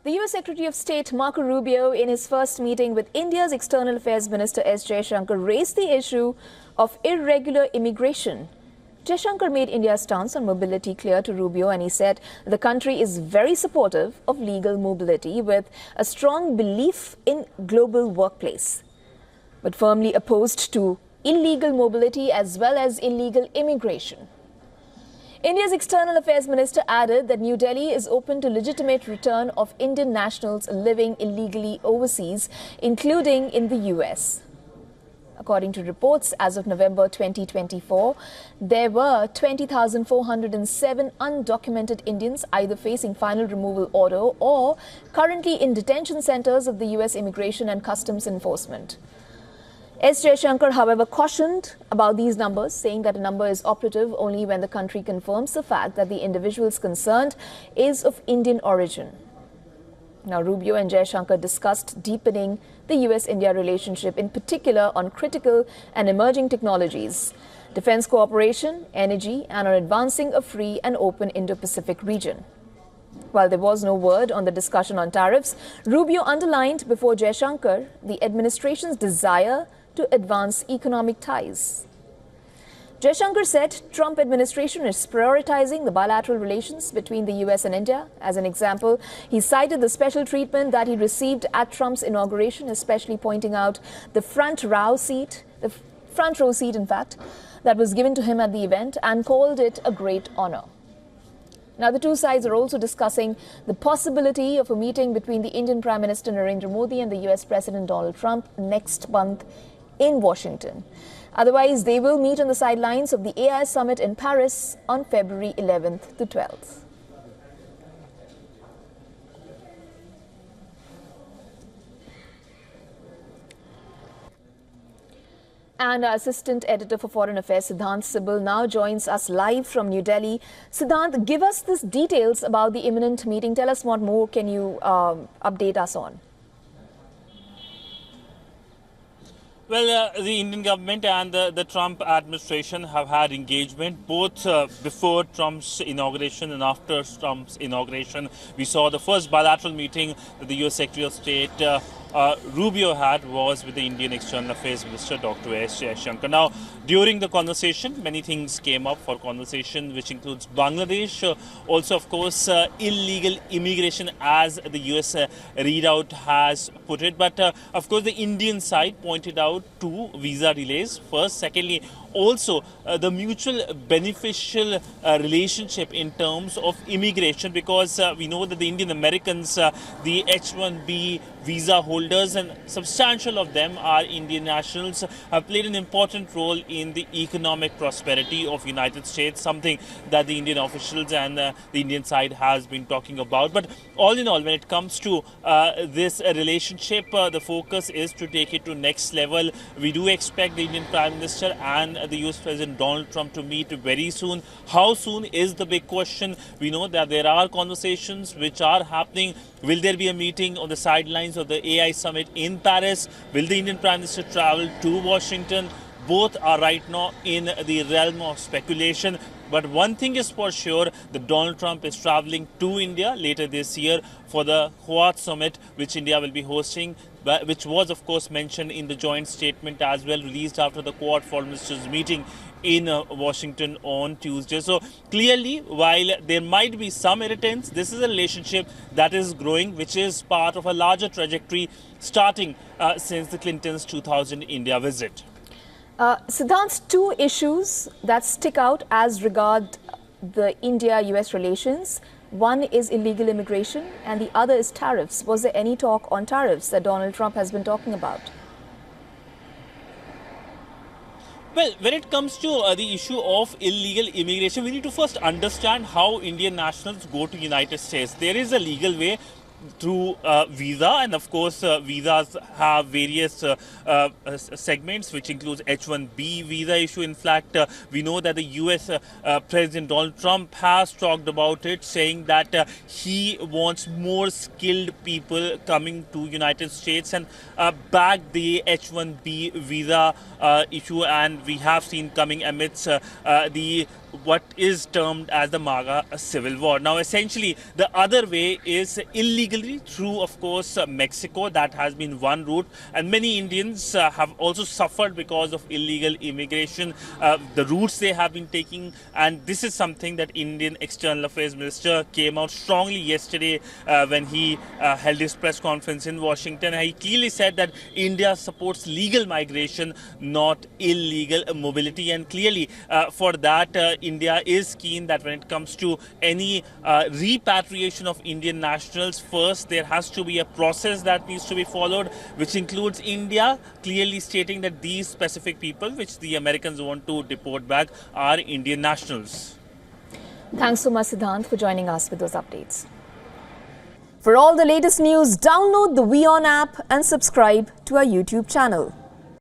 The U.S. Secretary of State Marco Rubio, in his first meeting with India's External Affairs Minister S. Jaishankar, raised the issue of irregular immigration. Jaishankar made India's stance on mobility clear to Rubio, and he said the country is very supportive of legal mobility with a strong belief in global workplace, but firmly opposed to illegal mobility as well as illegal immigration. India's External Affairs Minister added that New Delhi is open to legitimate return of Indian nationals living illegally overseas, including in the U.S. According to reports, as of November 2024, there were 20,407 undocumented Indians either facing final removal order or currently in detention centers of the U.S. Immigration and Customs Enforcement. S. Jaishankar, however, cautioned about these numbers, saying that a number is operative only when the country confirms the fact that the individuals concerned is of Indian origin. Now, Rubio and Jaishankar discussed deepening the U.S.-India relationship, in particular on critical and emerging technologies, defense cooperation, energy, and on advancing a free and open Indo-Pacific region. While there was no word on the discussion on tariffs, Rubio underlined before Jaishankar the administration's desire to advance economic ties. Jaishankar said Trump administration is prioritizing the bilateral relations between the U.S. and India. As an example, he cited the special treatment that he received at Trump's inauguration, especially pointing out the front row seat, in fact, that was given to him at the event, and called it a great honor. Now, the two sides are also discussing the possibility of a meeting between the Indian Prime Minister Narendra Modi and the U.S. President Donald Trump next month in Washington. Otherwise, they will meet on the sidelines of the AI summit in Paris on February 11th to 12th. And our assistant editor for Foreign Affairs, Siddhant Sibal, now joins us live from New Delhi. Siddhant, give us the details about the imminent meeting. Tell us what more can you update us on? Well, the Indian government and the Trump administration have had engagement both before Trump's inauguration and after Trump's inauguration. We saw the first bilateral meeting that the U.S. Secretary of State Rubio had was with the Indian External Affairs Minister, Dr. S. Jaishankar. Now, during the conversation, many things came up for conversation, which includes Bangladesh, also, of course, illegal immigration, as the U.S. readout has put it. But, of course, the Indian side pointed out two visa delays. First, secondly, also the mutual beneficial relationship in terms of immigration, because we know that the Indian Americans, the H-1B visa holders, and substantial of them are Indian nationals, have played an important role in the economic prosperity of United States, something that the Indian officials and the Indian side has been talking about. But all in all, when it comes to this relationship, the focus is to take it to next level. We do expect the Indian Prime Minister and the US President Donald Trump to meet very soon. How soon is the big question. We know that there are conversations which are happening. Will there be a meeting on the sidelines of the AI summit in Paris? Will the Indian Prime Minister travel to Washington? Both are right now in the realm of speculation. But one thing is for sure, that Donald Trump is traveling to India later this year for the Quad summit, which India will be hosting, which was, of course, mentioned in the joint statement as well, released after the Quad foreign ministers meeting in Washington on Tuesday. So clearly, while there might be some irritants, this is a relationship that is growing, which is part of a larger trajectory starting since the Clintons' 2000 India visit. Siddhant, two issues that stick out as regard the India-U.S. relations. One is illegal immigration and the other is tariffs. Was there any talk on tariffs that Donald Trump has been talking about? Well, when it comes to the issue of illegal immigration, we need to first understand how Indian nationals go to United States. There is a legal way through visa, and of course visas have various segments, which includes H-1B visa issue. In fact, we know that the US President Donald Trump has talked about it, saying that he wants more skilled people coming to United States and back the H-1B visa issue, and we have seen coming amidst the what is termed as the MAGA civil war. Now, essentially, the other way is illegally through, of course, Mexico. That has been one route. And many Indians have also suffered because of illegal immigration, the routes they have been taking. And this is something that Indian External Affairs Minister came out strongly yesterday when he held his press conference in Washington. He clearly said that India supports legal migration, not illegal mobility. And clearly, for that, India is keen that when it comes to any repatriation of Indian nationals, first there has to be a process that needs to be followed, which includes India clearly stating that these specific people, which the Americans want to deport back, are Indian nationals. Thanks so much, Siddhant, for joining us with those updates. For all the latest news, download the WION app and subscribe to our YouTube channel.